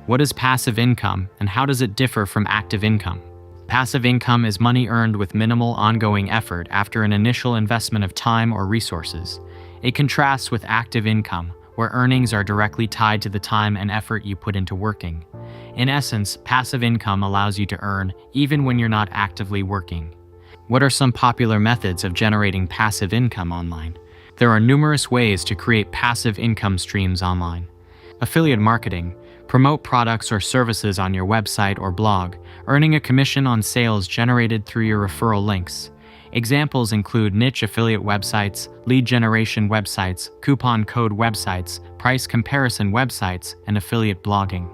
What is passive income and how does it differ from active income? Passive income is money earned with minimal ongoing effort after an initial investment of time or resources. It contrasts with active income, where earnings are directly tied to the time and effort you put into working. In essence, passive income allows you to earn even when you're not actively working. What are some popular methods of generating passive income online? There are numerous ways to create passive income streams online. Affiliate marketing. Promote products or services on your website or blog, earning a commission on sales generated through your referral links. Examples include niche affiliate websites, lead generation websites, coupon code websites, price comparison websites, and affiliate blogging.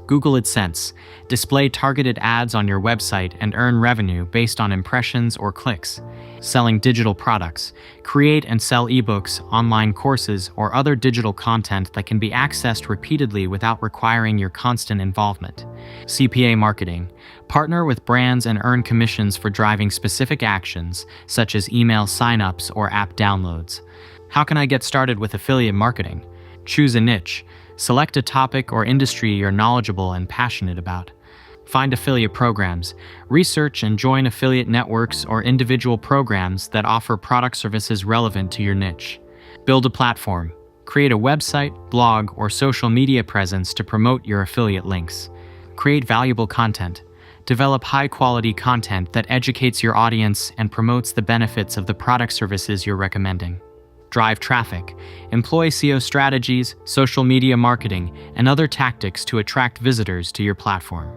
Google AdSense. Display targeted ads on your website and earn revenue based on impressions or clicks. Selling digital products. Create and sell ebooks, online courses, or other digital content that can be accessed repeatedly without requiring your constant involvement. CPA marketing. Partner with brands and earn commissions for driving specific actions, such as email signups or app downloads. How can I get started with affiliate marketing? Choose a niche. Select a topic or industry you're knowledgeable and passionate about. Find affiliate programs. Research and join affiliate networks or individual programs that offer product services relevant to your niche. Build a platform. Create a website, blog, or social media presence to promote your affiliate links. Create valuable content. Develop high-quality content that educates your audience and promotes the benefits of the product services you're recommending. Drive traffic. Employ SEO strategies, social media marketing, and other tactics to attract visitors to your platform.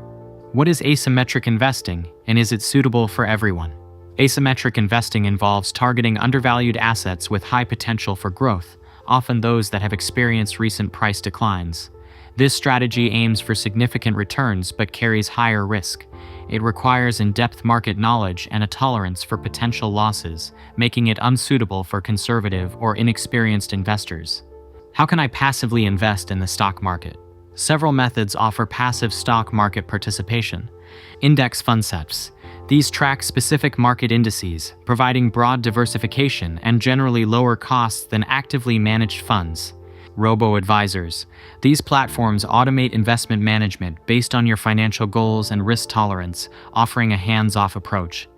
What is asymmetric investing, and is it suitable for everyone? Asymmetric investing involves targeting undervalued assets with high potential for growth, often those that have experienced recent price declines. This strategy aims for significant returns but carries higher risk. It requires in-depth market knowledge and a tolerance for potential losses, making it unsuitable for conservative or inexperienced investors. How can I passively invest in the stock market? Several methods offer passive stock market participation. Index fund SETFs. These track specific market indices, providing broad diversification and generally lower costs than actively managed funds. Robo-advisors. These platforms automate investment management based on your financial goals and risk tolerance, offering a hands-off approach.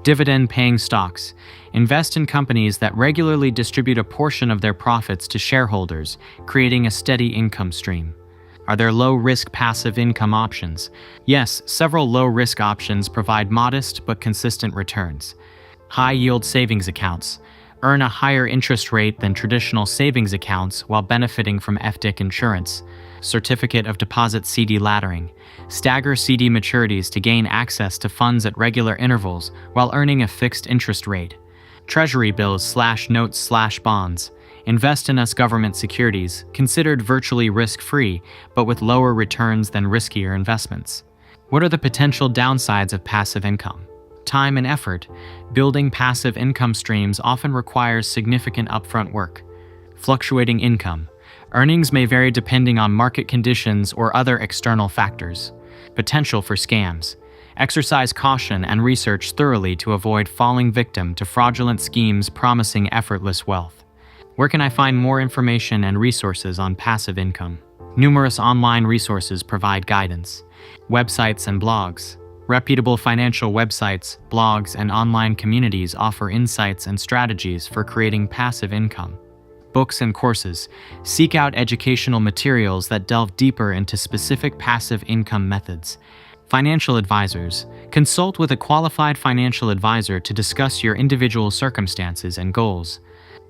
Dividend-paying stocks. Invest in companies that regularly distribute a portion of their profits to shareholders, creating a steady income stream. Are there low-risk passive income options? Yes, several low-risk options provide modest but consistent returns. High-yield savings accounts. Earn a higher interest rate than traditional savings accounts while benefiting from FDIC insurance. Certificate of Deposit CD laddering. Stagger CD maturities to gain access to funds at regular intervals while earning a fixed interest rate. Treasury bills/notes/bonds. Invest in US government securities, considered virtually risk-free, but with lower returns than riskier investments. What are the potential downsides of passive income? Time and effort. Building passive income streams often requires significant upfront work. Fluctuating income. Earnings may vary depending on market conditions or other external factors. Potential for scams. Exercise caution and research thoroughly to avoid falling victim to fraudulent schemes promising effortless wealth. Where can I find more information and resources on passive income? Numerous online resources provide guidance. Websites and blogs. Reputable financial websites, blogs, and online communities offer insights and strategies for creating passive income. Books and courses. Seek out educational materials that delve deeper into specific passive income methods. Financial advisors. Consult with a qualified financial advisor to discuss your individual circumstances and goals.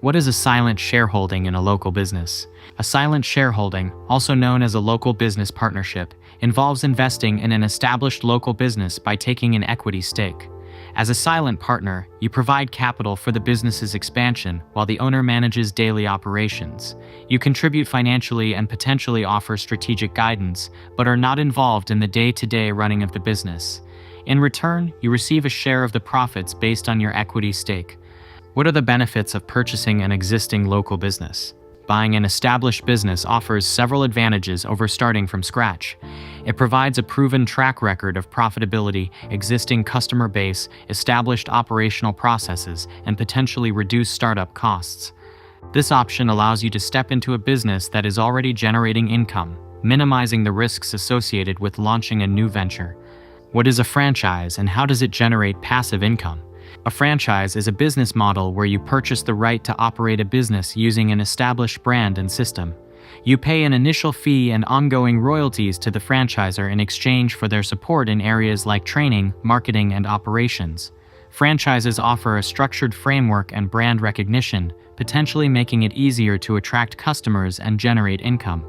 What is a silent shareholding in a local business? A silent shareholding, also known as a local business partnership, involves investing in an established local business by taking an equity stake. As a silent partner, you provide capital for the business's expansion while the owner manages daily operations. You contribute financially and potentially offer strategic guidance, but are not involved in the day-to-day running of the business. In return, you receive a share of the profits based on your equity stake. What are the benefits of purchasing an existing local business? Buying an established business offers several advantages over starting from scratch. It provides a proven track record of profitability, existing customer base, established operational processes, and potentially reduced startup costs. This option allows you to step into a business that is already generating income. minimizing the risks associated with launching a new venture. What is a franchise and how does it generate passive income? A franchise is a business model where you purchase the right to operate a business using an established brand and system. You pay an initial fee and ongoing royalties to the franchisor in exchange for their support in areas like training, marketing, and operations. Franchises offer a structured framework and brand recognition, potentially making it easier to attract customers and generate income.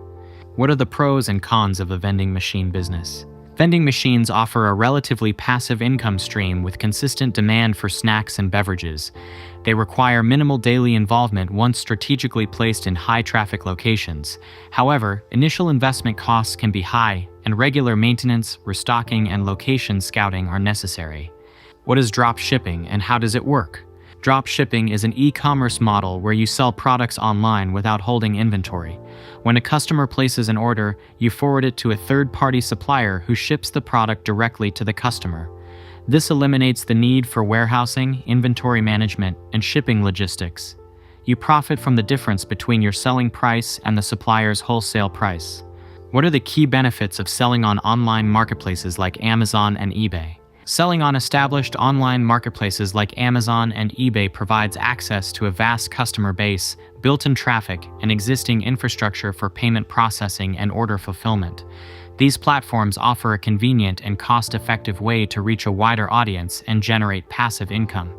What are the pros and cons of a vending machine business? Vending machines offer a relatively passive income stream with consistent demand for snacks and beverages. They require minimal daily involvement once strategically placed in high-traffic locations. However, initial investment costs can be high, and regular maintenance, restocking, and location scouting are necessary. What is drop shipping and how does it work? Drop shipping is an e-commerce model where you sell products online without holding inventory. When a customer places an order, you forward it to a third-party supplier who ships the product directly to the customer. This eliminates the need for warehousing, inventory management, and shipping logistics. You profit from the difference between your selling price and the supplier's wholesale price. What are the key benefits of selling on online marketplaces like Amazon and eBay? Selling on established online marketplaces like Amazon and eBay provides access to a vast customer base, built-in traffic, and existing infrastructure for payment processing and order fulfillment. These platforms offer a convenient and cost-effective way to reach a wider audience and generate passive income.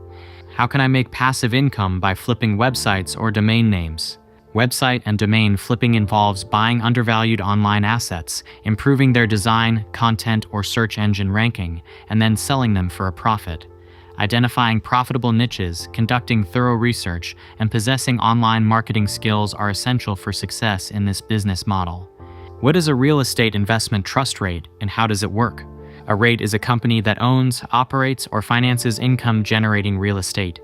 How can I make passive income by flipping websites or domain names? Website and domain flipping involves buying undervalued online assets, improving their design, content, or search engine ranking, and then selling them for a profit. Identifying profitable niches, conducting thorough research, and possessing online marketing skills are essential for success in this business model. What is a real estate investment trust REIT and how does it work? A REIT is a company that owns, operates, or finances income-generating real estate.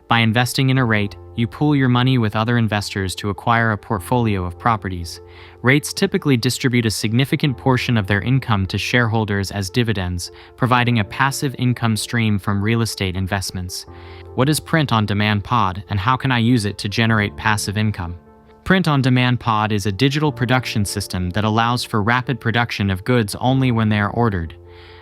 By investing in a REIT, you pool your money with other investors to acquire a portfolio of properties. REITs typically distribute a significant portion of their income to shareholders as dividends, providing a passive income stream from real estate investments. What is Print-on-Demand Pod, and how can I use it to generate passive income? Print-on-Demand Pod is a digital production system that allows for rapid production of goods only when they are ordered.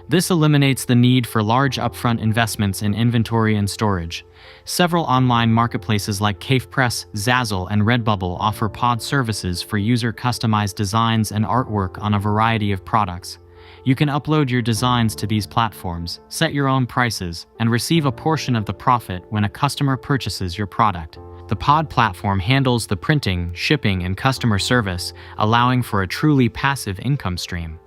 This eliminates the need for large upfront investments in inventory and storage. Several online marketplaces like CafePress, Zazzle, and Redbubble offer pod services for user-customized designs and artwork on a variety of products. You can upload your designs to these platforms, set your own prices, and receive a portion of the profit when a customer purchases your product. The pod platform handles the printing, shipping, and customer service, allowing for a truly passive income stream.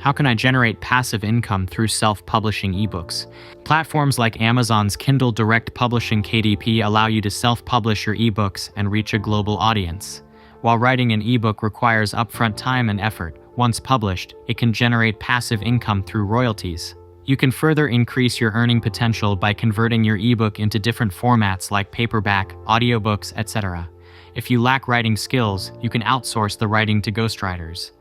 How can I generate passive income through self-publishing ebooks? Platforms like Amazon's Kindle Direct Publishing KDP allow you to self-publish your ebooks and reach a global audience. While writing an ebook requires upfront time and effort, once published, it can generate passive income through royalties. You can further increase your earning potential by converting your ebook into different formats like paperback, audiobooks, etc. If you lack writing skills, you can outsource the writing to ghostwriters.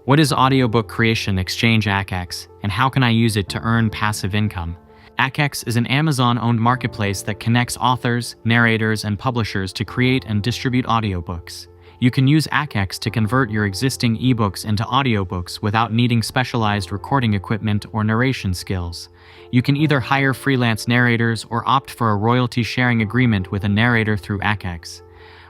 What is audiobook creation exchange ACX, and how can I use it to earn passive income? ACX is an Amazon-owned marketplace that connects authors, narrators, and publishers to create and distribute audiobooks. You can use ACX to convert your existing ebooks into audiobooks without needing specialized recording equipment or narration skills. You can either hire freelance narrators or opt for a royalty-sharing agreement with a narrator through ACX.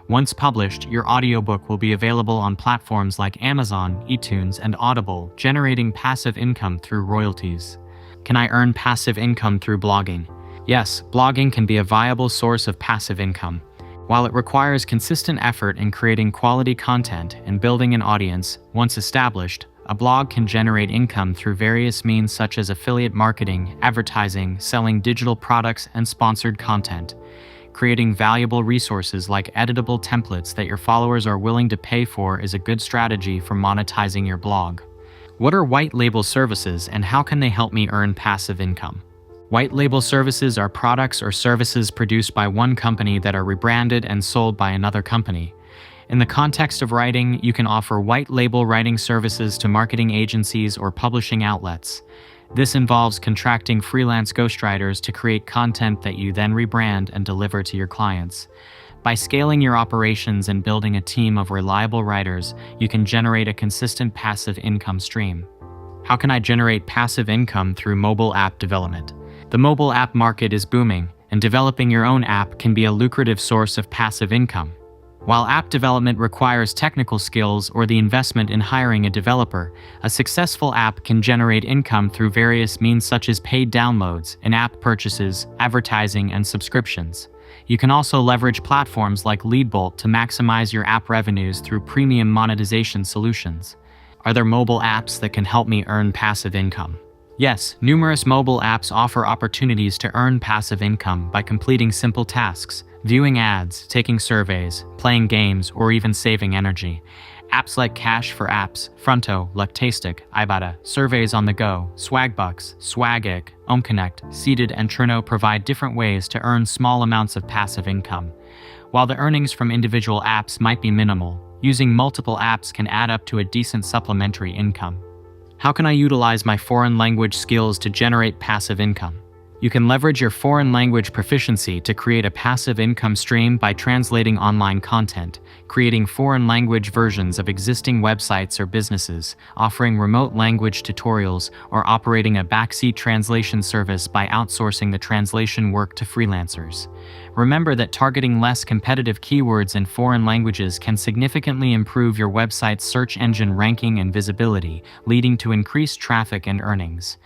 Once published, your audiobook will be available on platforms like Amazon, eTunes, and Audible, generating passive income through royalties. Can I earn passive income through blogging? Yes, blogging can be a viable source of passive income. While it requires consistent effort in creating quality content and building an audience, once established, a blog can generate income through various means such as affiliate marketing, advertising, selling digital products, and sponsored content. Creating valuable resources like editable templates that your followers are willing to pay for is a good strategy for monetizing your blog. What are white label services and how can they help me earn passive income? White label services are products or services produced by one company that are rebranded and sold by another company. In the context of writing, you can offer white label writing services to marketing agencies or publishing outlets. This involves contracting freelance ghostwriters to create content that you then rebrand and deliver to your clients. By scaling your operations and building a team of reliable writers, you can generate a consistent passive income stream. How can I generate passive income through mobile app development? The mobile app market is booming, and developing your own app can be a lucrative source of passive income. While app development requires technical skills or the investment in hiring a developer, a successful app can generate income through various means such as paid downloads, in-app purchases, advertising, and subscriptions. You can also leverage platforms like Leadbolt to maximize your app revenues through premium monetization solutions. Are there mobile apps that can help me earn passive income? Yes, numerous mobile apps offer opportunities to earn passive income by completing simple tasks, viewing ads, taking surveys, playing games, or even saving energy. Apps like Cash for Apps, Fronto, Lectastic, Ibotta, Surveys on the Go, Swagbucks, Swagik, OhmConnect, Seeded, and Trino provide different ways to earn small amounts of passive income. While the earnings from individual apps might be minimal, using multiple apps can add up to a decent supplementary income. How can I utilize my foreign language skills to generate passive income? You can leverage your foreign language proficiency to create a passive income stream by translating online content, creating foreign language versions of existing websites or businesses, offering remote language tutorials, or operating a backseat translation service by outsourcing the translation work to freelancers. Remember that targeting less competitive keywords in foreign languages can significantly improve your website's search engine ranking and visibility, leading to increased traffic and earnings.